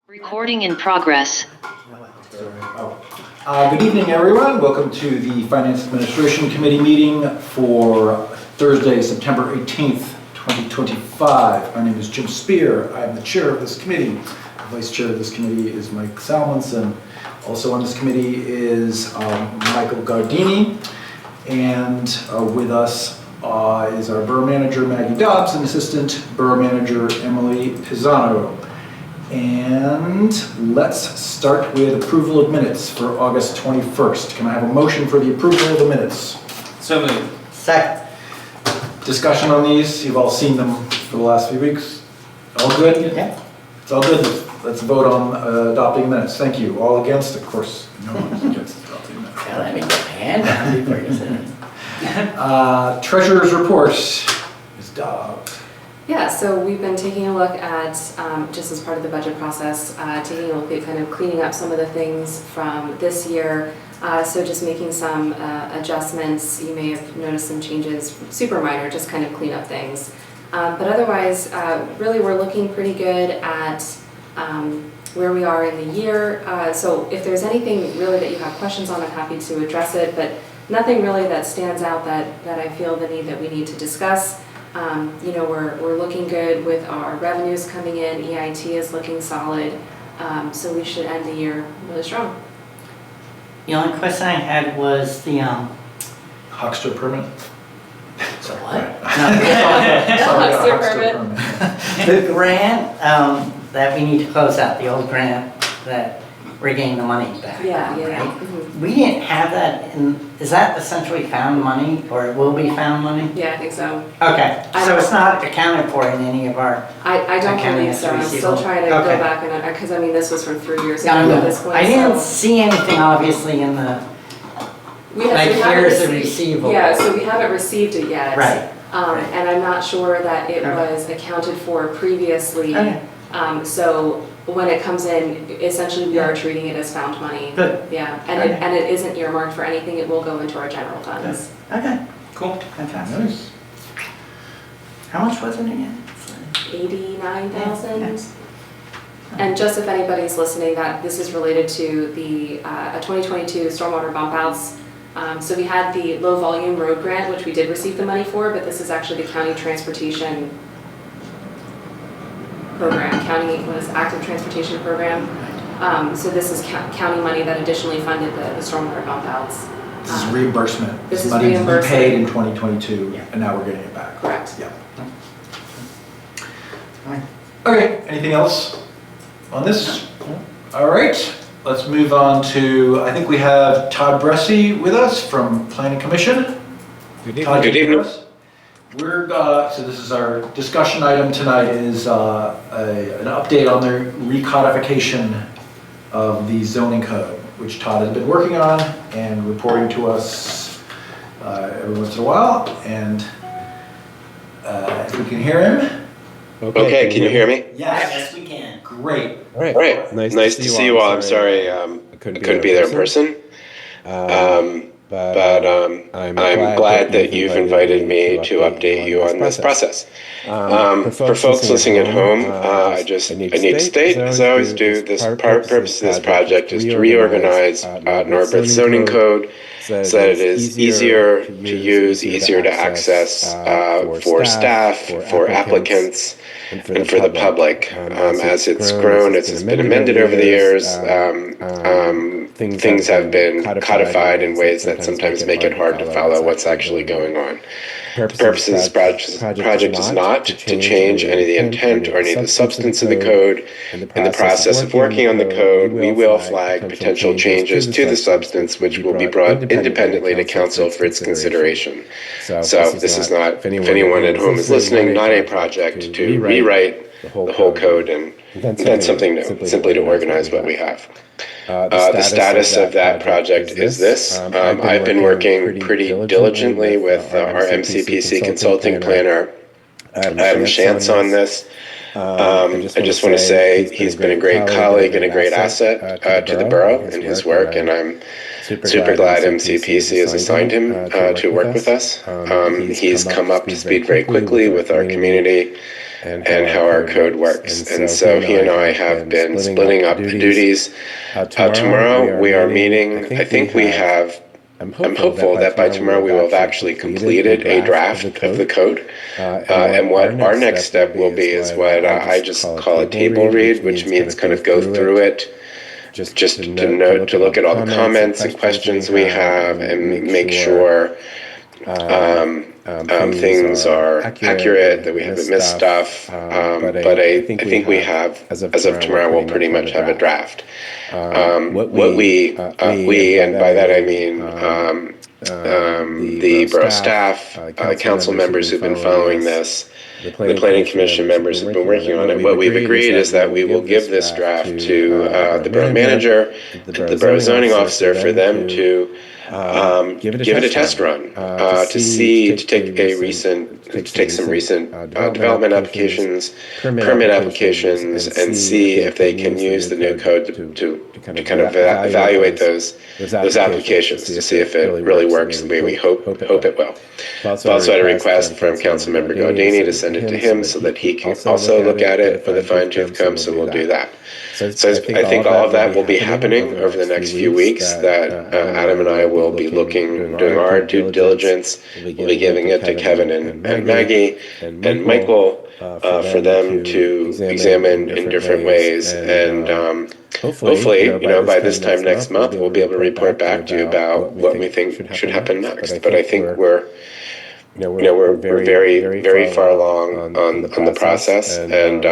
Recording in progress. Good evening, everyone. Welcome to the Finance Administration Committee meeting for Thursday, September 18th, 2025. My name is Jim Spear. I am the chair of this committee. The vice chair of this committee is Mike Salmonson. Also on this committee is Michael Gardini. And with us is our borough manager, Maggie Dobbs, and assistant borough manager, Emily Pisano. And let's start with approval of minutes for August 21st. Can I have a motion for the approval of the minutes? So moved. Second. Discussion on these, you've all seen them for the last few weeks. All good? Yeah. It's all good. Let's vote on adopting minutes. Thank you. All against? Of course, no one's against adopting minutes. Yeah, let me get my hand down before you say it. Treasurer's report, Ms. Dobbs. Yeah, so we've been taking a look at, just as part of the budget process, taking a look at kind of cleaning up some of the things from this year. So just making some adjustments. You may have noticed some changes, super minor, just kind of clean up things. But otherwise, really we're looking pretty good at where we are in the year. So if there's anything really that you have questions on, I'm happy to address it, but nothing really that stands out that I feel the need that we need to discuss. You know, we're looking good with our revenues coming in. EIT is looking solid, so we should end the year really strong. The only question I had was the Huckster permit. so what? Sorry, Huckster permit. The grant that we need to close out, the old grant that we're getting the money back. Yeah. Right? Mm-hmm. We didn't have that is that essentially found money or it will be found money? Yeah, I think so. Okay, so it's not accounted for in any of our. I don't Accounting believe so. I'm still receivable. trying to Okay. go back and because I mean this was from 3 years ago I at this point. I didn't so see anything obviously in the. we Like haven't here's the received- receivable. Yeah, so we haven't received it yet. Right. Right. And I'm not sure that it Okay. was accounted for previously. Okay. So when it comes in, essentially we are treating it as found money. Good. Yeah, and Okay. it isn't earmarked for anything. It will go into our general funds. Okay, Cool. fantastic. Nice. How much was it again? 89,000. Yeah. And just if anybody's listening, that this is related to the 2022 stormwater bump outs. So we had the low volume road grant, which we did receive the money for, but this is actually the county transportation program, active transportation program. So this is county money that additionally funded the stormwater bump outs. This is reimbursement. This is money we reimbursement. paid in 2022, Yeah. and now we're getting it back. Correct. Yeah. Fine. Okay, anything else on this? All right, let's move on to, I think we have Todd Bressi with us from Planning Commission. Good Todd, evening. can you hear us? We're, so this is our discussion item tonight is an update on the recodification of the zoning code, which Todd has been working on and reporting to us every once in a while. And if we can hear him. Okay, can you hear me? Yes, we can. Great. All right. Great. Nice to see you all. I'm sorry I couldn't be there in person. But I'm glad that you've invited me to update you on this process. For folks listening at home, I need to state, as I always do, this purpose of this project is to reorganize Norbert's zoning code so that it is easier to use, easier to access for staff, for applicants, and for the public. As it's grown, as it's been amended over the years, things have been codified in ways that sometimes make it hard to follow what's actually going on. The purpose of this project is not to change any of the intent or any of the substance of the code. In the process of working on the code, we will flag potential changes to the substance, which will be brought independently to council for its consideration. So this is not, if anyone at home is listening, not a project to rewrite the whole code and invent something new, simply to organize what we have. The status of that project is this. I've been working pretty diligently with our MCPC consulting planner, Adam Shantz, on this. I just want to say he's been a great colleague and a great asset to the borough in his work, and I'm super glad MCPC has assigned him to work with us. He's come up to speed very quickly with our community and how our code works. And so he and I have been splitting up duties. Tomorrow we are meeting, I think we have, I'm hopeful that by tomorrow we will have actually completed a draft of the code. And what our next step will be is what I just call a table read, which means kind of go through it, just to look at all the comments and questions we have and make sure things are accurate, that we haven't missed stuff. But I think we have, as of tomorrow, we'll pretty much have a draft. What we, and by that I mean the borough staff, council members who've been following this, the planning commission members who've been working on it. What we've agreed is that we will give this draft to the borough manager, the borough zoning officer, for them to give it a test run to take some recent development applications, permit applications, and see if they can use the new code to kind of evaluate those applications to see if it really works the way we hope it will. We've also had a request from Councilmember Gaudini to send it to him so that he can also look at it with a fine-tooth comb, so we'll do that. So I think all of that will be happening over the next few weeks, that Adam and I will be doing our due diligence. We'll be giving it to Kevin and Maggie and Michael for them to examine in different ways. And hopefully, by this time next month, we'll be able to report back to you about what we think should happen next. But I think we're very, very far along on the process, and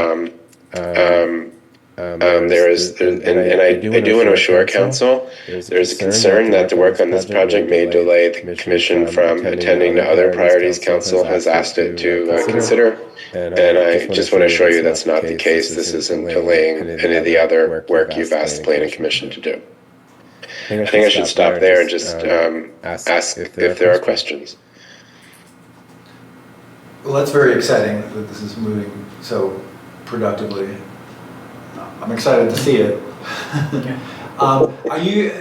there is, and I do want to assure council, there's a concern that the work on this project may delay the commission from attending to other priorities council has asked it to consider. And I just want to assure you that's not the case. This isn't delaying any of the other work you've asked the planning commission to do. I think I should stop there and just ask if there are questions. Well, that's very exciting that this is moving so productively. I'm excited to see it. Are you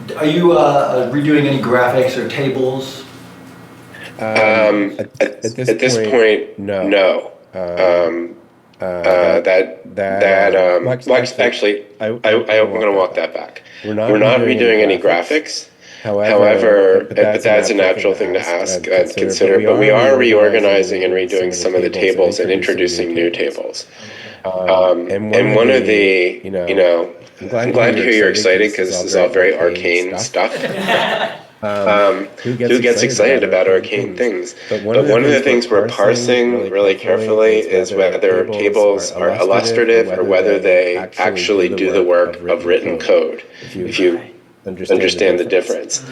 redoing any graphics or tables? At this point, no. Actually, I'm going to walk that back. We're not redoing any graphics. However, but that's a natural thing to ask and consider. But we are reorganizing and redoing some of the tables and introducing new tables. And one of the, I'm glad to hear you're excited because this is all very arcane stuff. Who gets excited about arcane things? But one of the things we're parsing really carefully is whether tables are illustrative or whether they actually do the work of written code, if you understand the difference.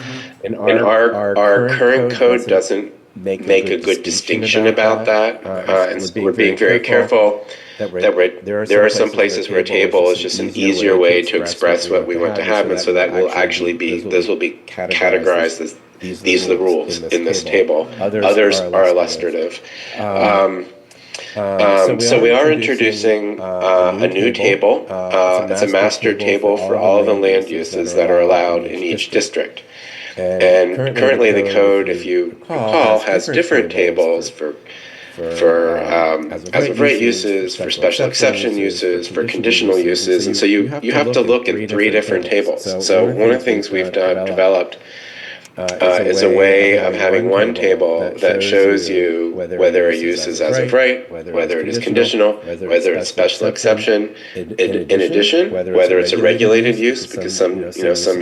And our current code doesn't make a good distinction about that, and we're being very careful that there are some places where a table is just an easier way to express what we want to have, and so that will actually be, those will be categorized as these are the rules in this table. Others are illustrative. So we are introducing a new table. It's a master table for all of the land uses that are allowed in each district. And currently the code, if you recall, has different tables for as of right uses, for special exception uses, for conditional uses, and so you have to look at 3 different tables. So one of the things we've developed is a way of having one table that shows you whether a use is as of right, whether it is conditional, whether it's special exception. In addition, whether it's a regulated use, because some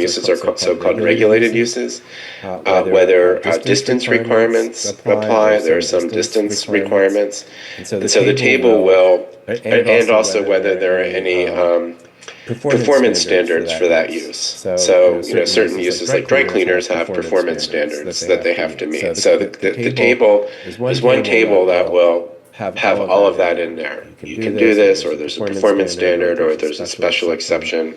uses are so-called regulated uses, whether distance requirements apply. There are some distance requirements, and so the table will, and also whether there are any performance standards for that use. So certain uses like dry cleaners have performance standards that they have to meet. So the table is one table that will have all of that in there. You can do this, or there's a performance standard, or there's a special exception.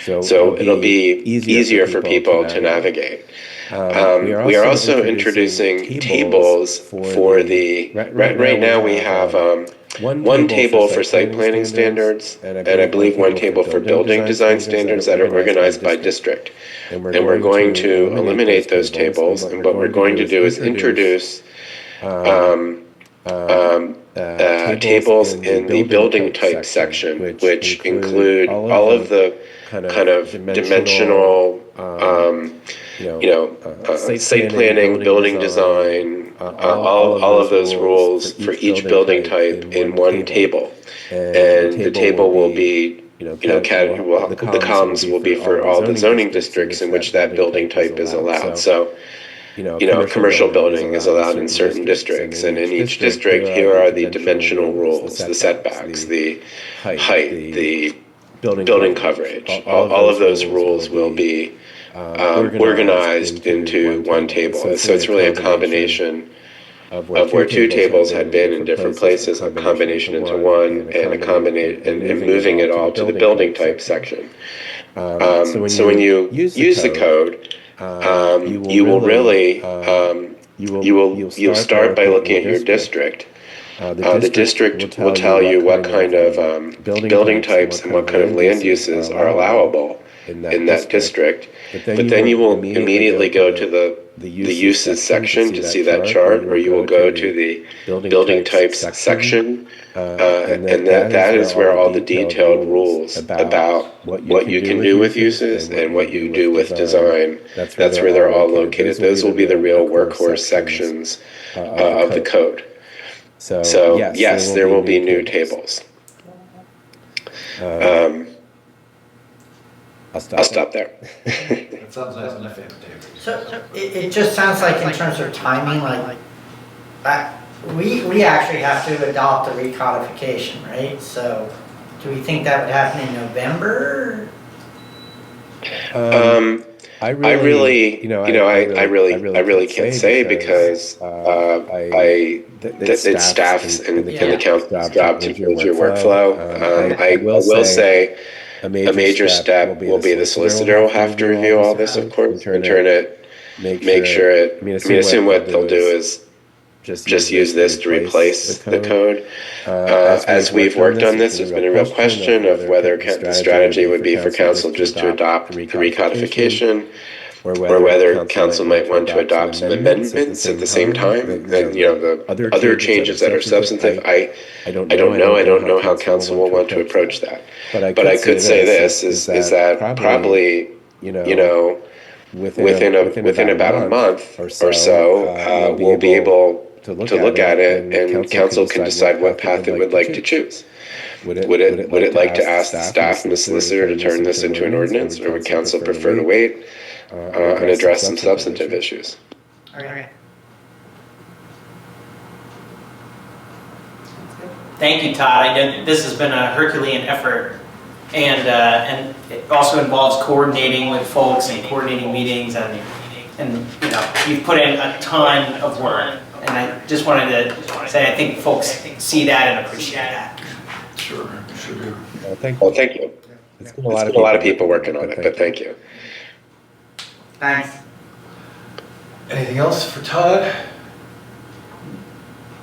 So it'll be easier for people to navigate. We are also introducing tables for the, right now we have one table for site planning standards, and I believe one table for building design standards that are organized by district. And we're going to eliminate those tables, and what we're going to do is introduce tables in the building type section, which include all of the kind of dimensional, site planning, building design, all of those rules for each building type in one table. And the table will be, the columns will be for all the zoning districts in which that building type is allowed. So, commercial building is allowed in certain districts, and in each district, here are the dimensional rules, the setbacks, the height, the building coverage. All of those rules will be organized into one table. So it's really a combination of where two tables had been in different places, a combination into one, and moving it all to the building type section. So when you use the code, you'll start by looking at your district. The district will tell you what kind of building types and what kind of land uses are allowable in that district. But then you will immediately go to the uses section to see that chart, or you will go to the building types section, and that is where all the detailed rules about what you can do with uses and what you do with design, that's where they're all located. Those will be the real workhorse sections of the code. So yes, there will be new tables. I'll stop there. That sounds nice, and I favor tables. So it just sounds like in terms of timing, we actually have to adopt the recodification, right? So do we think that would happen in November? I really can't say, because it's staff's and the council's job to manage your workflow. I will say a major step will be the solicitor will have to review all this, of course, return it, make sure it, assume what they'll do is just use this to replace the code. As we've worked on this, there's been a real question of whether the strategy would be for council just to adopt the recodification, or whether council might want to adopt some amendments at the same time, and the other changes that are substantive. I don't know how council will want to approach that. But I could say this is that probably within about a month or so, we'll be able to look at it, and council can decide what path it would like to choose. Would it like to ask the staff and the solicitor to turn this into an ordinance, or would council prefer to wait and address some substantive issues? Okay. Thank you, Todd. I know this has been a Herculean effort, and it also involves coordinating with folks and coordinating meetings, and you've put in a ton of work. And I just wanted to say I think folks see that and appreciate that. Sure do. Well, thank you. It's been a lot of people working on it, but thank you. Thanks. Anything else for Todd?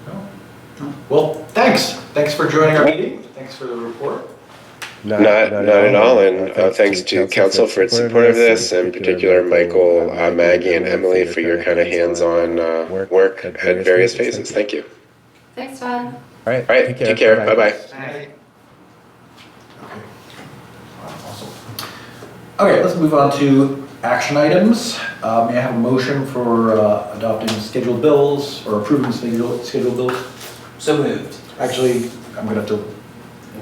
No? Well, thanks. Thanks for joining our meeting. Thanks for the report. Not at all, and thanks to council for its support of this, in particular Michael, Maggie, and Emily for your kind of hands-on work at various phases. Thank you. Thanks, Todd. All right, take care. Bye-bye. Okay. Awesome. Okay, let's move on to action items. May I have a motion for adopting scheduled bills or approving scheduled bills? So moved. Actually, I'm gonna have to,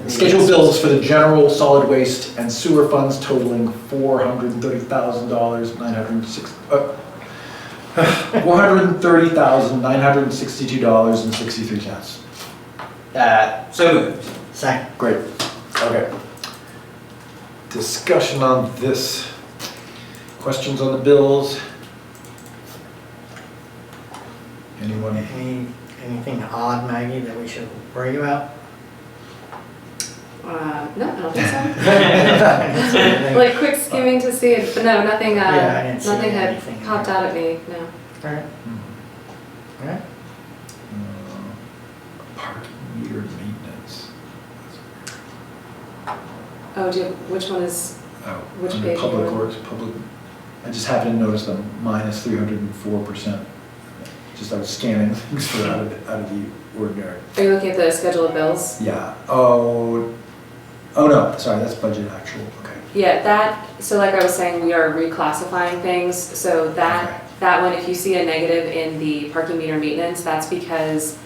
scheduled bills for the general solid waste and sewer funds totaling $430,962.63. So moved. Second. Great, okay. Discussion on this. Questions on the bills? Anyone? Anything odd, Maggie, that we should worry about? No, I don't think so. Anything? Like quick skimming to see it, but no, nothing, Yeah, I didn't see nothing had anything. popped out at me, no. Alright, alright. Parking meter maintenance. Oh, which one is, Oh, Which under page Public are you on? Works, I just happened to notice the minus 304%. Just I was scanning things for out of the ordinary. are you looking at the schedule of bills? Yeah, oh no, sorry, that's budget actual, okay. Yeah, that, so like I was saying, we are reclassifying things, so that one, if you see a negative in the parking meter maintenance, that's because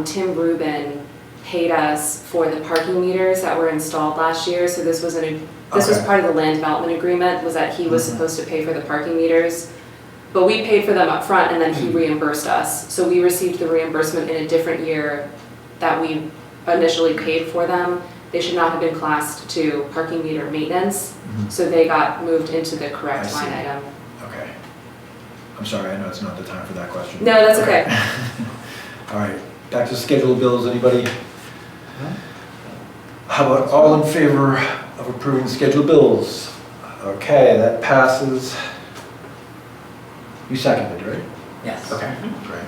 Tim Rubin paid us for the parking meters that were installed last year, so this was Okay. part of the land development agreement, was that he was supposed to pay for the parking meters. But we paid for them up front and then he reimbursed us. So we received the reimbursement in a different year that we initially paid for them. They should not have been classed to parking meter maintenance, so they got moved into the correct I see. line item. Okay. I'm sorry, I know it's not the time for that question. No, that's okay. All right, back to scheduled bills, anybody? How about all in favor of approving scheduled bills? Okay, that passes. You seconded, right? Yes. Okay, great.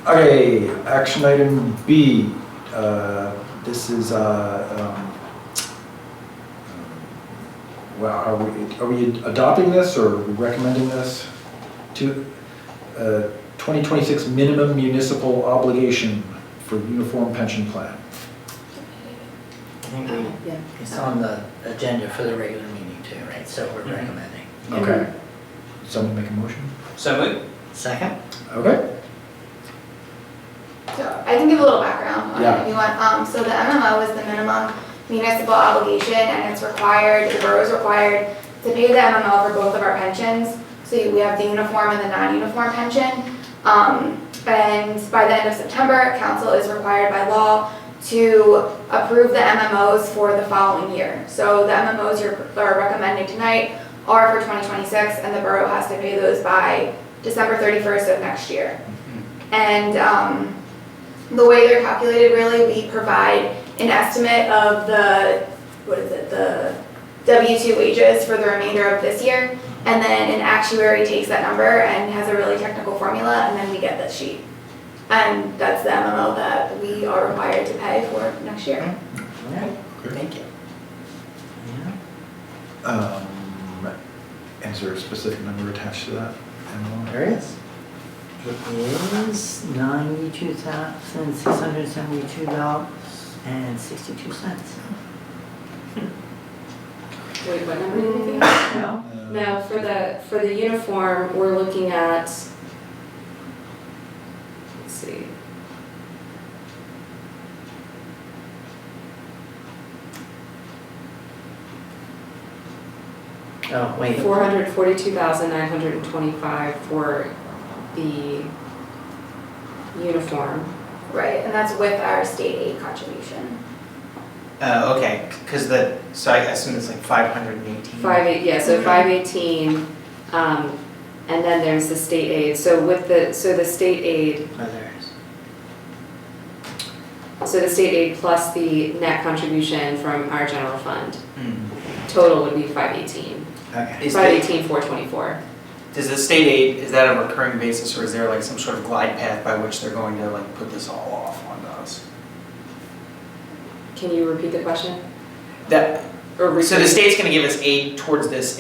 Okay, action item B. This is, wow, are we adopting this or recommending this? To 2026 minimum municipal obligation for uniform pension plan. I think Yeah. it's on the agenda for the regular meeting too, right? So we're recommending. Okay. Someone make a motion? So moved. Second? Okay. So I can give a little background on Yeah. it if you want. So the MMO is the minimum municipal obligation, and it's required, the borough is required to pay the MMO for both of our pensions. So we have the uniform and the non-uniform pension. And by the end of September, council is required by law to approve the MMOs for the following year. So the MMOs you're recommending tonight are for 2026, and the borough has to pay those by December 31st of next year. And the way they're calculated, really, we provide an estimate of the W-2 wages for the remainder of this year, and then an actuary takes that number and has a really technical formula, and then we get this sheet. And that's the MMO that we are required to pay for next year. All right, thank you. Yeah. Is there a specific number attached to that? MO? There is. It is $92,672.62. Wait, what number are you looking No? at? No, for the uniform, we're looking at, let's see. Oh, wait. 442,925 for the uniform. Right, and that's with our state aid contribution. Okay, because so I assume it's like 518. So 518, and then there's the state aid. So the state aid, Oh, there it is. so the state aid plus the net contribution from our general fund, Hmm. total would be 518. Okay. Is 518, 424. Does the state aid, is that a recurring basis, or is there like some sort of glide path by which they're going to like put this all off on us? Can you repeat the question? So the state's gonna give us aid towards this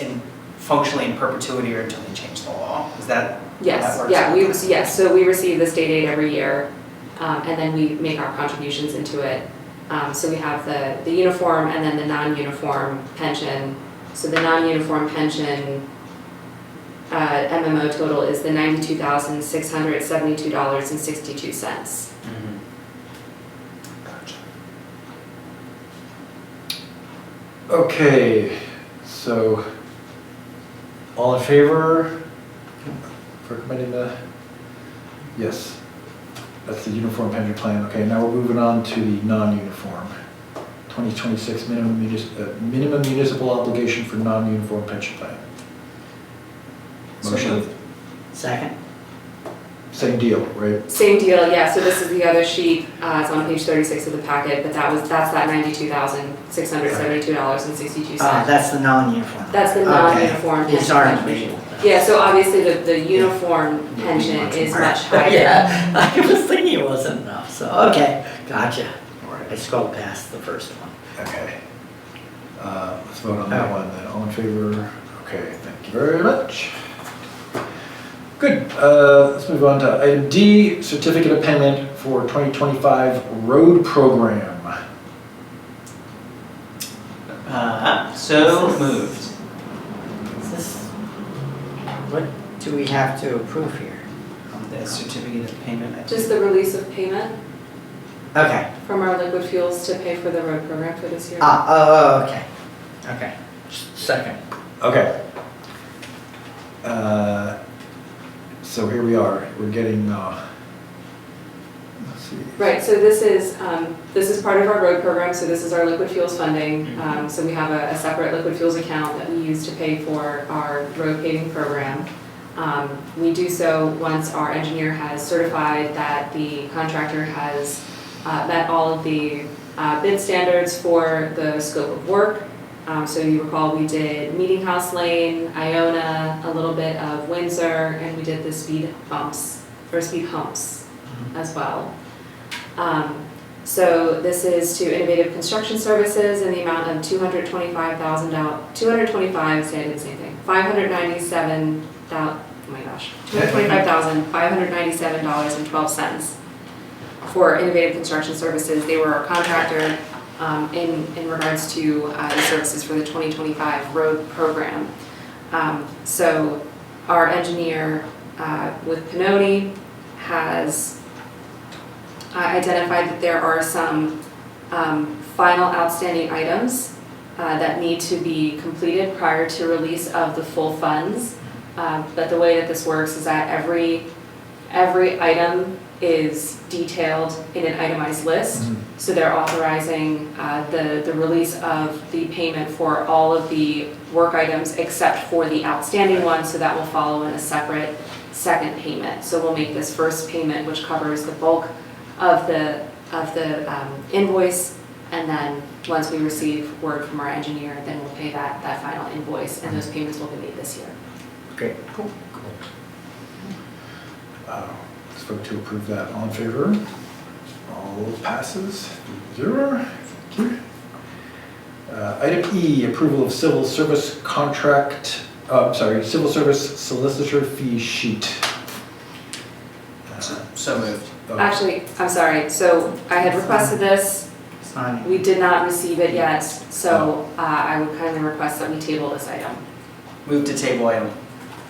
functionally in perpetuity or until they change the law? Is that? Yes, that works? yeah, so we receive the state aid every year, and then we make our contributions into it. So we have the uniform and then the non-uniform pension. So the non-uniform pension MMO total is the $92,672.62. Mhm. Gotcha. Okay, so all in favor? Recommending yes, that's the uniform pension plan. Okay, now we're moving on to the non-uniform. 2026 minimum municipal obligation for non-uniform pension plan. So Motion. moved. Second? Same deal, right? Same deal, yeah, so this is the other sheet, it's on page 36 of the packet, but that's that $92,672.62. That's the non-uniform. That's the Okay. non-uniform These pension aren't contribution. labeled. Yeah, so obviously the uniform pension is much higher. Yeah, I was thinking it wasn't enough, so, okay, gotcha. I scrolled past the first one. Okay. Let's vote on that one then. All in favor? Okay, thank you very much. Good. Let's move on to item D, certificate of payment for 2025 road program. So moved. Is this, what do we have to approve here? The certificate of payment. Just the release of payment Okay, from our liquid fuels to pay for the road program for this year. okay, okay. Second. Okay. So here we are. We're getting, let's see. Right, so this is part of our road program, so this is our liquid fuels funding. So we have a separate liquid fuels account that we use to pay for our road paving program. We do so once our engineer has certified that the contractor has met all of the bid standards for the scope of work. So you recall we did Meeting House Lane, Iona, a little bit of Windsor, and we did the speed humps as well. So this is to Innovative Construction Services in the amount of $225,597.12 for Innovative Construction Services. They were our contractor in regards to the services for the 2025 road program. So our engineer with Pinoni has identified that there are some final outstanding items that need to be completed prior to release of the full funds. But the way that this works is that every item is detailed in an itemized list. So they're authorizing the release of the payment for all of the work items except for the outstanding one, so that will follow in a separate second payment. So we'll make this first payment, which covers the bulk of the invoice, and then once we receive word from our engineer, then we'll pay that final invoice, and those payments will be made this year. Okay, cool. Let's vote to approve that. All in favor? All passes 0. Thank you. Item E, approval of civil service contract, civil service solicitor fee sheet. So moved. Actually, I'm sorry, so I had requested this, Signing. we did not receive it yet, so I would kindly request that we table this item. Move to table item.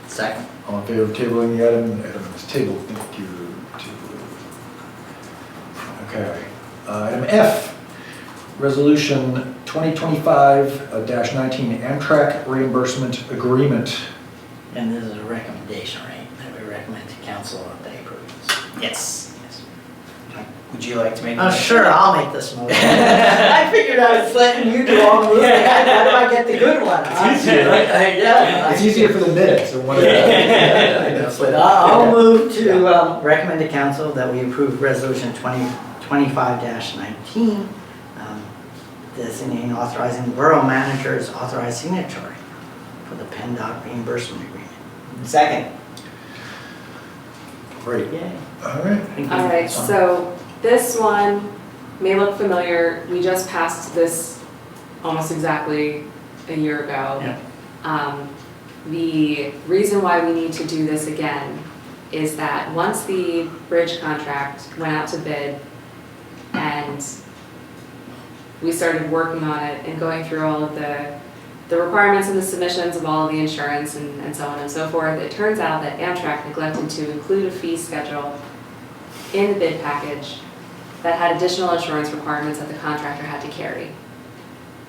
Second. All in favor of tabling the item? The item is tabled. Thank you. Okay. Item F, resolution 2025-19 Amtrak reimbursement agreement. And this is a recommendation, right? That we recommend to council that they approve this. Yes. Okay. Would you like to make? Oh, sure, I'll make this motion. I figured I was letting you do all the moving. How do I get the good one? It's easier, right? Yeah. It's easier for the minutes or whatever. But I'll move to recommend to council that we approve resolution 2025-19, designating authorizing the borough manager's authorized signatory for the PennDOT reimbursement agreement. Second. Great. Yay. All right. All right, so this one may look familiar. We just passed this almost exactly a year ago. Yeah. The reason why we need to do this again is that once the bridge contract went out to bid and we started working on it and going through all of the requirements and the submissions of all of the insurance and so on and so forth, it turns out that Amtrak neglected to include a fee schedule in the bid package that had additional insurance requirements that the contractor had to carry.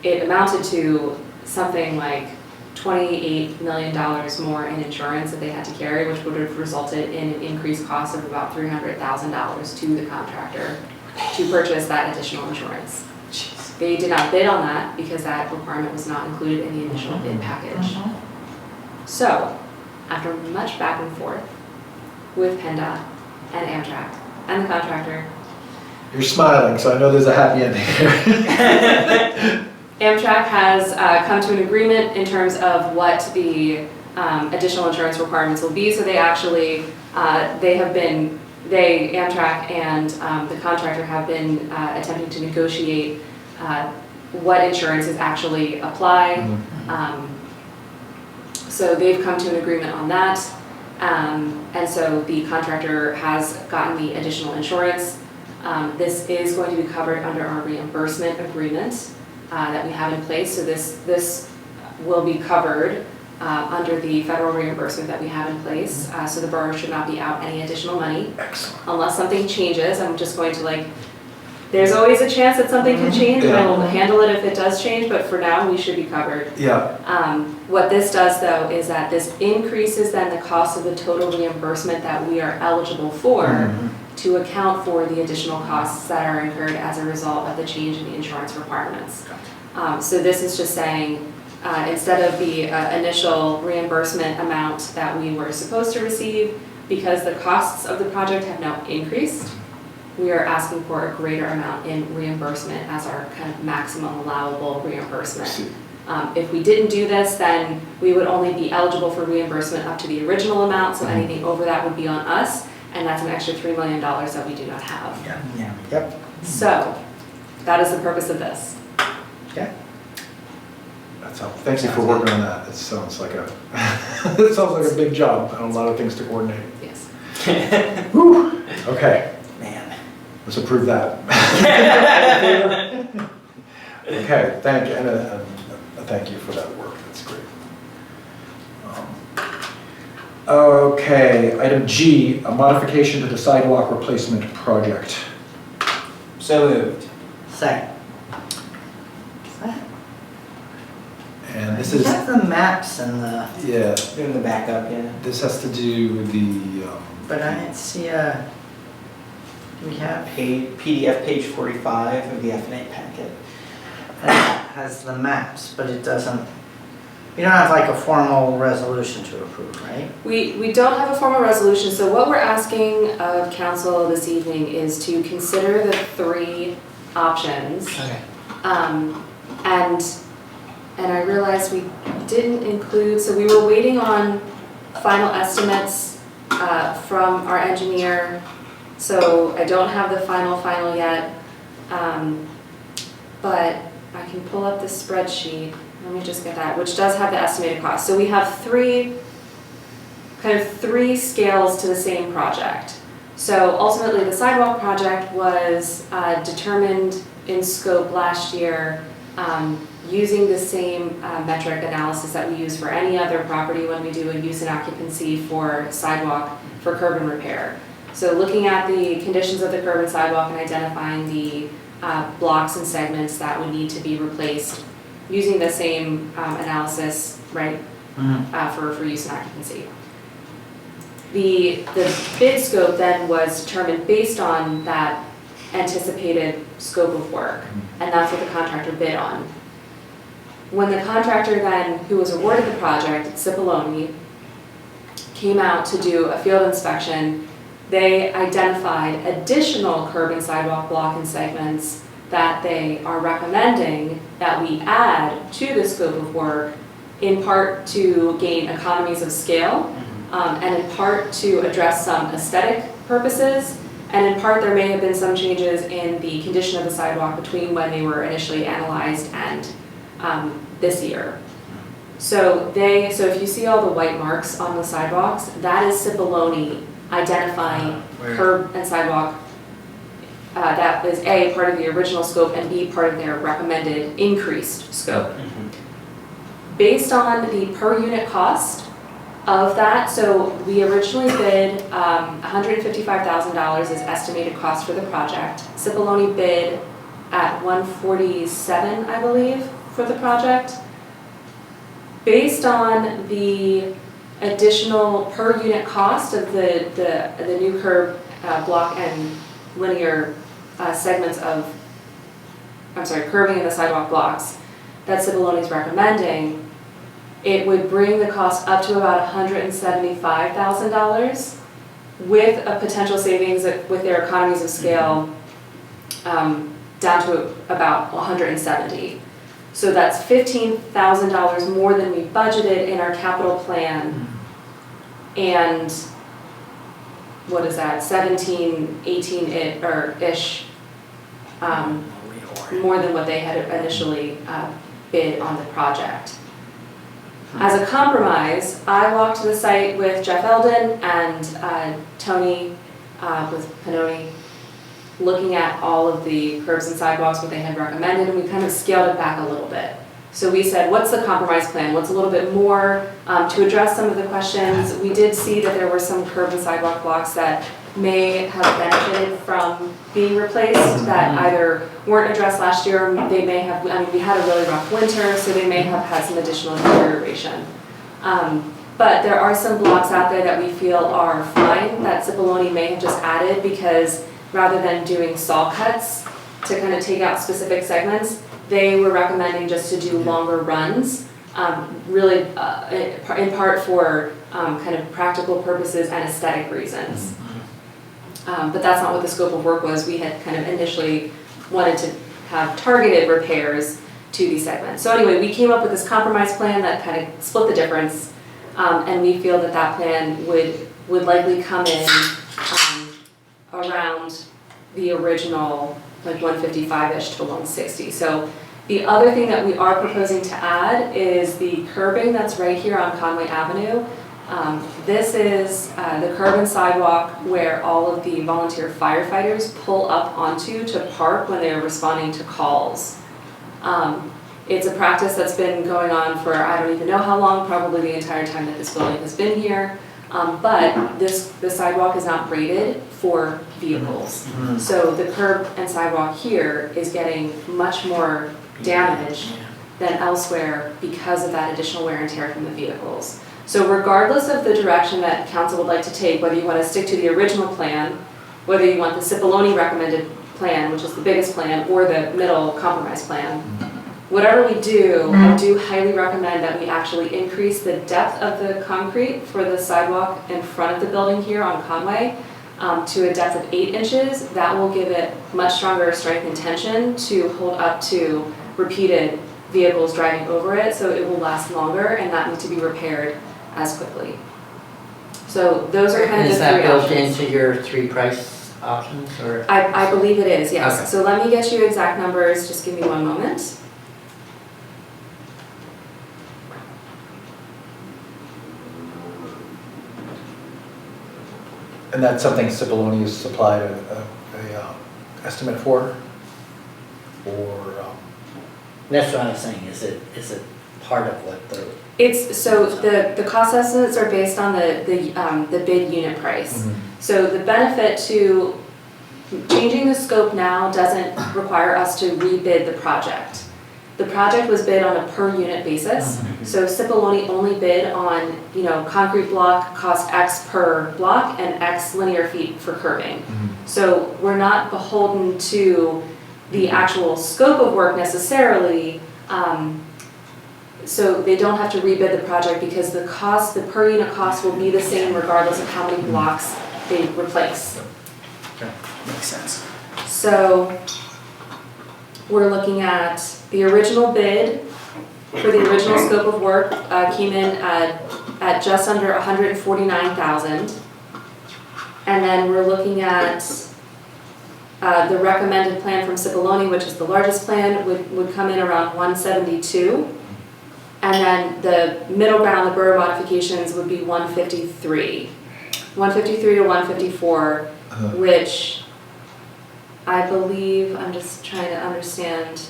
It amounted to something like $28 million more in insurance that they had to carry, which would have resulted in an increased cost of about $300,000 to the contractor to purchase that additional insurance. They did not bid on that because that requirement was not included in the initial bid package. So, after much back and forth with PennDOT and Amtrak, and the contractor. You're smiling, so I know there's a happy ending here. Amtrak has come to an agreement in terms of what the additional insurance requirements will be. So they actually, Amtrak and the contractor have been attempting to negotiate what insurances actually apply. So they've come to an agreement on that. And so the contractor has gotten the additional insurance. This is going to be covered under our reimbursement agreement that we have in place. So this will be covered under the federal reimbursement that we have in place. So the borough should not be out any additional money. Excellent. Unless something changes. I'm just going to there's always a chance that something can change, and I will handle it if it does change, but for now, we should be covered. Yeah. What this does, though, is that this increases then the cost of the total reimbursement that we are eligible for to account for the additional costs that are incurred as a result of the change in the insurance requirements. So this is just saying, instead of the initial reimbursement amount that we were supposed to receive, because the costs of the project have now increased, we are asking for a greater amount in reimbursement as our kind of maximum allowable reimbursement. If we didn't do this, then we would only be eligible for reimbursement up to the original amount, so anything over that would be on us, and that's an extra $3 million that we do not have. Yep. So, that is the purpose of this. Okay. That's helpful. Thank you for working on that. It sounds like a big job and a lot of things to coordinate. Yes. Whew. Okay. Man. Let's approve that. Okay, thank you, and thank you for that work, that's great. Okay, item G, a modification to the sidewalk replacement project. So moved. Second. And this We is, have the maps and the, yeah, Doing the backup, yeah. this has to do with the, but I didn't see do we have, PDF page 45 of the F&A packet. that has the maps, but it doesn't, you don't have like a formal resolution to approve, right? We don't have a formal resolution, so what we're asking of council this evening is to consider the 3 options. Okay. And I realized we didn't include, so we were waiting on final estimates from our engineer. So I don't have the final yet, but I can pull up the spreadsheet. Let me just get that, which does have the estimated cost. So we have 3 scales to the same project. So ultimately, the sidewalk project was determined in scope last year using the same metric analysis that we use for any other property when we do a use and occupancy for sidewalk for curb and repair. So looking at the conditions of the curb and sidewalk and identifying the blocks and segments that would need to be replaced using the same analysis, right, for use and occupancy. The bid scope then was determined based on that anticipated scope of work, and that's what the contractor bid on. When the contractor then, who was awarded the project, Cipollone, came out to do a field inspection, they identified additional curb and sidewalk block and segments that they are recommending that we add to the scope of work, in part to gain economies of scale, and in part to address some aesthetic purposes, and in part there may have been some changes in the condition of the sidewalk between when they were initially analyzed and this year. So if you see all the white marks on the sidewalks, that is Cipollone identifying curb and sidewalk. That is A, part of the original scope, and B, part of their recommended increased scope. Based on the per unit cost of that, so we originally bid $155,000 as estimated cost for the project. Cipollone bid at $147,000, I believe, for the project. Based on the additional per unit cost of the new curb block and linear segments of, curbing in the sidewalk blocks that Cipollone is recommending, it would bring the cost up to about $175,000 with a potential savings with their economies of scale, down to about 170. So that's $15,000 more than we budgeted in our capital plan. And what is that, 17, 18 or ish, more than what they had initially bid on the project. As a compromise, I walked to the site with Jeff Eldon and Tony with Panoni, looking at all of the curbs and sidewalks, what they had recommended, and we kind of scaled it back a little bit. So we said, what's the compromise plan? What's a little bit more to address some of the questions? We did see that there were some curb and sidewalk blocks that may have benefited from being replaced that either weren't addressed last year, or they may have, I mean, we had a really rough winter, so they may have had some additional deterioration. But there are some blocks out there that we feel are fine that Cipollone may have just added, because rather than doing saw cuts to kind of take out specific segments, they were recommending just to do longer runs, really in part for kind of practical purposes and aesthetic reasons. But that's not what the scope of work was. We had kind of initially wanted to have targeted repairs to these segments. So anyway, we came up with this compromise plan that kind of split the difference, and we feel that that plan would likely come in around the original, like 155-ish to 160. So the other thing that we are proposing to add is the curbing that's right here on Conway Avenue. This is the curb and sidewalk where all of the volunteer firefighters pull up onto to park when they're responding to calls. It's a practice that's been going on for I don't even know how long, probably the entire time that this building has been here. But the sidewalk is not rated for vehicles. So the curb and sidewalk here is getting much more damage than elsewhere because of that additional wear and tear from the vehicles. So regardless of the direction that council would like to take, whether you want to stick to the original plan, whether you want the Cipollone recommended plan, which is the biggest plan, or the middle compromise plan, whatever we do, I do highly recommend that we actually increase the depth of the concrete for the sidewalk in front of the building here on Conway to a depth of 8 inches. That will give it much stronger strength and tension to hold up to repeated vehicles driving over it, so it will last longer and not need to be repaired as quickly. So those are kind of the 3 options. Is that built into your 3 price options, or? I believe it is, yes. Okay. So let me get you exact numbers, just give me one moment. And that's something Cipollone has supplied a estimate for? Or? That's what I'm saying, is it part of what the? It's, so the cost estimates are based on the bid unit price. So the benefit to changing the scope now doesn't require us to rebid the project. The project was bid on a per unit basis. So Cipollone only bid on, concrete block cost X per block and X linear feet for curbing. So we're not beholden to the actual scope of work necessarily, so they don't have to rebid the project because the per unit cost will be the same regardless of how many blocks they replace. Okay, makes sense. So we're looking at the original bid for the original scope of work came in at just under $149,000. And then we're looking at the recommended plan from Cipollone, which is the largest plan, would come in around 172. And then the middle ground, the borough modifications, would be 153. 153 to 154, which I believe, I'm just trying to understand.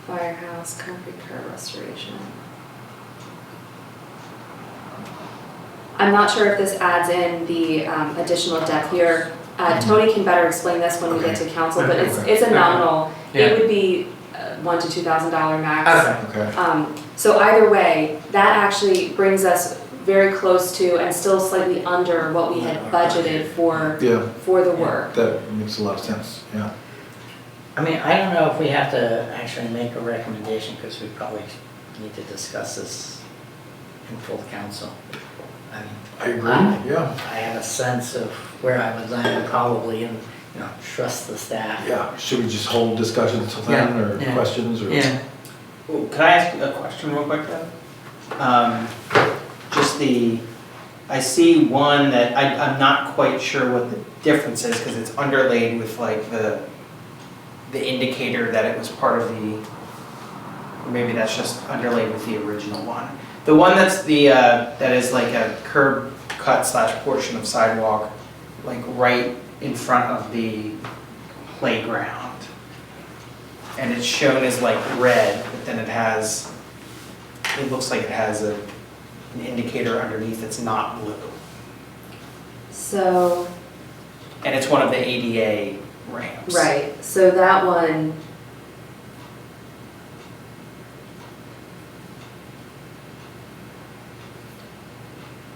Firehouse, concrete curb restoration. I'm not sure if this adds in the additional depth here. Tony can better explain this when we get to council, but it's a nominal. It would be $1,000 to $2,000 max. Okay. So either way, that actually brings us very close to and still slightly under what we had budgeted for the work. That makes a lot of sense, yeah. I mean, I don't know if we have to actually make a recommendation, because we probably need to discuss this in full council. I mean, I agree, yeah. I have a sense of where I would land probably and, trust the staff. Yeah, should we just hold discussions till then, Yeah, or yeah. questions, or? Yeah. Well, can I ask a question real quick though? I see one that I'm not quite sure what the difference is because it's underlaid with like the indicator that it was part of the, or maybe that's just underlaid with the original one. The one that's that is like a curb cut / portion of sidewalk, like right in front of the playground. And it's shown as like red, but then it looks like it has an indicator underneath that's not blue. So, And it's one of the ADA ramps. right, so that one,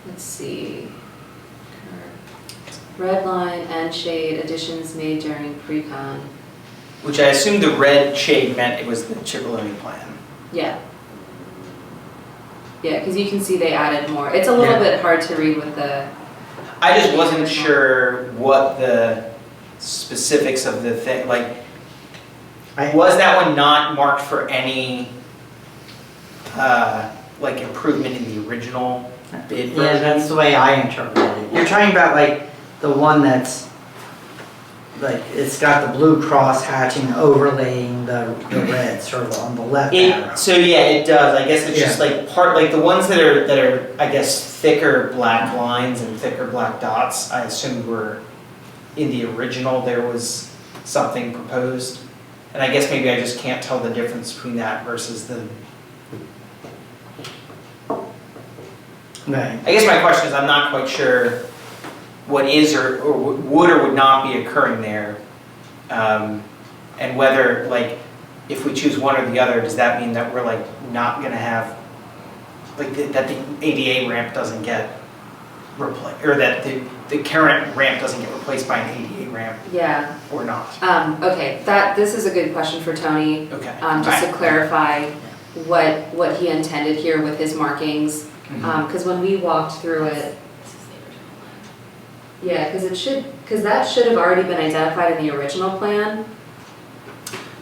let's see. Red line and shade additions made during pre-con. Which I assume the red shade meant it was the Chipoloni plan. Yeah. Yeah, because you can see they added more. It's a little Yeah. bit hard to read with the, I just wasn't sure what the specifics of the thing, like, was that one not marked for any, like improvement in the original bid Yeah, version? that's the way I interpreted it. You're talking about like the one that's, like, it's got the blue cross hatching overlaying the red sort of on the left arrow. So yeah, it does. I guess it's just like like the ones that are I guess thicker black lines and thicker black dots. I assumed were in the original. There was something proposed, and I guess maybe I just can't tell the difference between that versus the. Right. I guess my question is I'm not quite sure what is or would or would not be occurring there, and whether like if we choose one or the other, does that mean that we're like not gonna have like that the ADA ramp doesn't get replaced, or that the current ramp doesn't get replaced by an ADA ramp yeah. or not? Okay, this is a good question for Tony. Okay. Just to clarify what he intended here with his markings. Mhm. Because when we walked through it, yeah, because that should have already been identified in the original plan.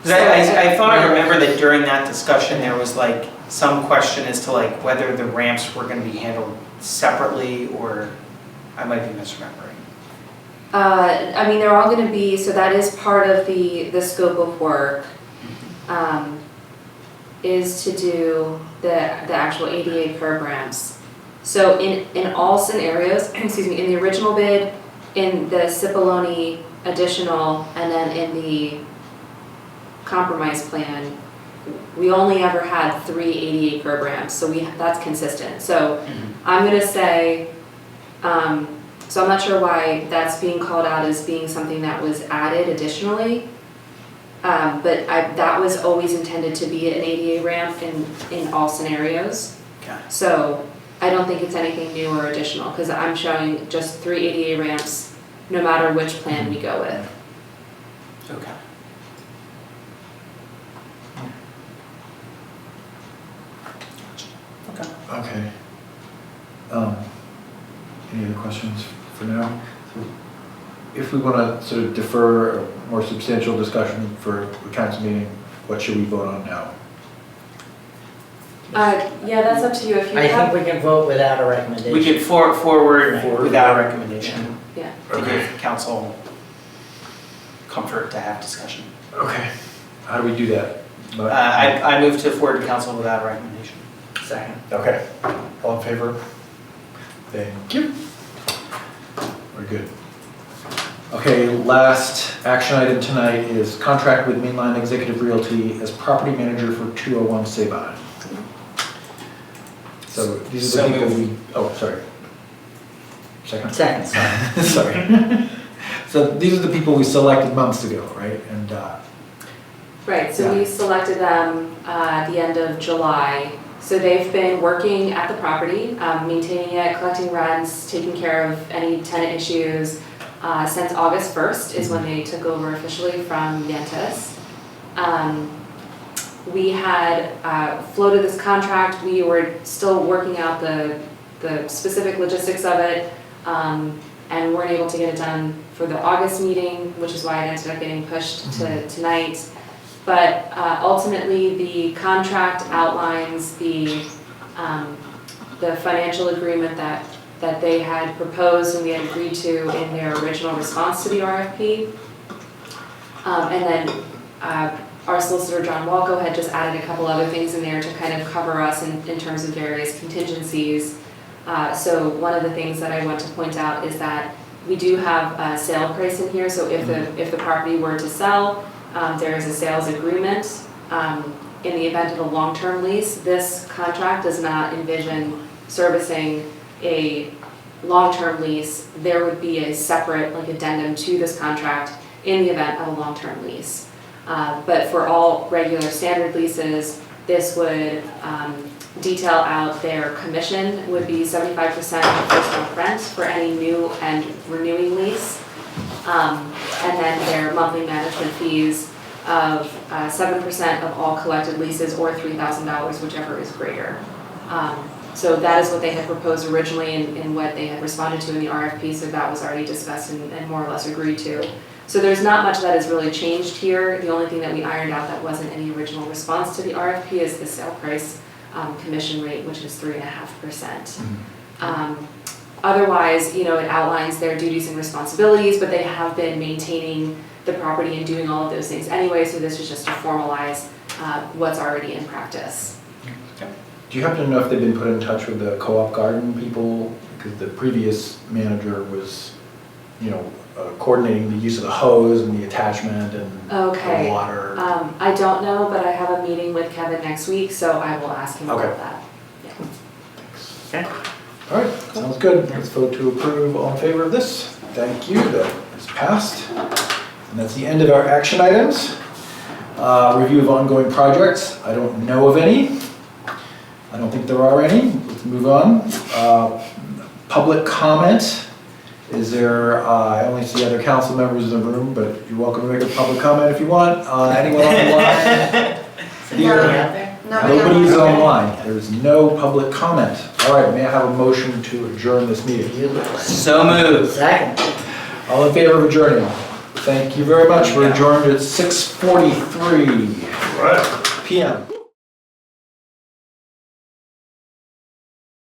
'Cause I thought I remember that during that discussion there was like some question as to like whether the ramps were going to be handled separately, or I might be misremembering. I mean, they're all going to be, so that is part of the scope of work, is to do the actual ADA curb ramps. So in all scenarios, excuse me, in the original bid, in the Cipollone additional, and then in the compromise plan, we only ever had 3 ADA curb ramps, so that's consistent. So I'm gonna say, so I'm not sure why that's being called out as being something that was added additionally. But that was always intended to be an ADA ramp in all scenarios. Okay. So I don't think it's anything new or additional, because I'm showing just 3 ADA ramps, no matter which plan we go with. Okay. Okay. Okay. Any other questions for now? If we want to sort of defer a more substantial discussion for the council meeting, what should we vote on now? Yeah, that's up to you. If you I have, think we can vote without a recommendation. We could forward without a recommendation yeah. to give council comfort to have discussion. Okay. How do we do that? I move to forward to council without a recommendation. Second. Okay. All in favor? Thank you. We're good. Okay, last action item tonight is contract with Mainline Executive Realty as property manager for 201 Sabine. So these are the people we, oh, sorry. Second? Second, sorry. Sorry. So these are the people we selected months ago, right? And Right, so we selected them at the end of July. So they've been working at the property, maintaining it, collecting rents, taking care of any tenant issues. Since August 1st is when they took over officially from Yentis. we had floated this contract. We were still working out the specific logistics of it, and weren't able to get it done for the August meeting, which is why it ended up getting pushed to tonight. But ultimately, the contract outlines the financial agreement that they had proposed and we had agreed to in their original response to the RFP. And then our solicitor, John Walco, had just added a couple other things in there to kind of cover us in terms of various contingencies. So one of the things that I want to point out is that we do have a sale price in here. So if the property were to sell, there is a sales agreement. In the event of a long-term lease, this contract does not envision servicing a long-term lease. There would be a separate addendum to this contract in the event of a long-term lease. But for all regular standard leases, this would detail out their commission would be 75% of the first month rent for any new and renewing lease. And then their monthly management fees of 7% of all collected leases or $3,000, whichever is greater. So that is what they had proposed originally and what they had responded to in the RFP, so that was already discussed and more or less agreed to. So there's not much that has really changed here. The only thing that we ironed out that wasn't any original response to the RFP is the sale price commission rate, which is 3.5%. Otherwise, it outlines their duties and responsibilities, but they have been maintaining the property and doing all of those things anyway, so this is just to formalize what's already in practice. Do you happen to know if they've been put in touch with the co-op garden people? Because the previous manager was, coordinating the use of the hose and the attachment and the water. I don't know, but I have a meeting with Kevin next week, so I will ask him about that. Yeah. Thanks. Okay. All right, sounds good. Let's vote to approve. All in favor of this? Thank you. That is passed. And that's the end of our action items. Review of ongoing projects. I don't know of any. I don't think there are any. Let's move on. Public comment. Is there, I only see other council members in the room, but you're welcome to make a public comment if you want. Anyone online? Here? Nobody's online. There's no public comment. All right, may I have a motion to adjourn this meeting? So moved. Second. All in favor of adjourning? Thank you very much. We're adjourned at 6:43 p.m.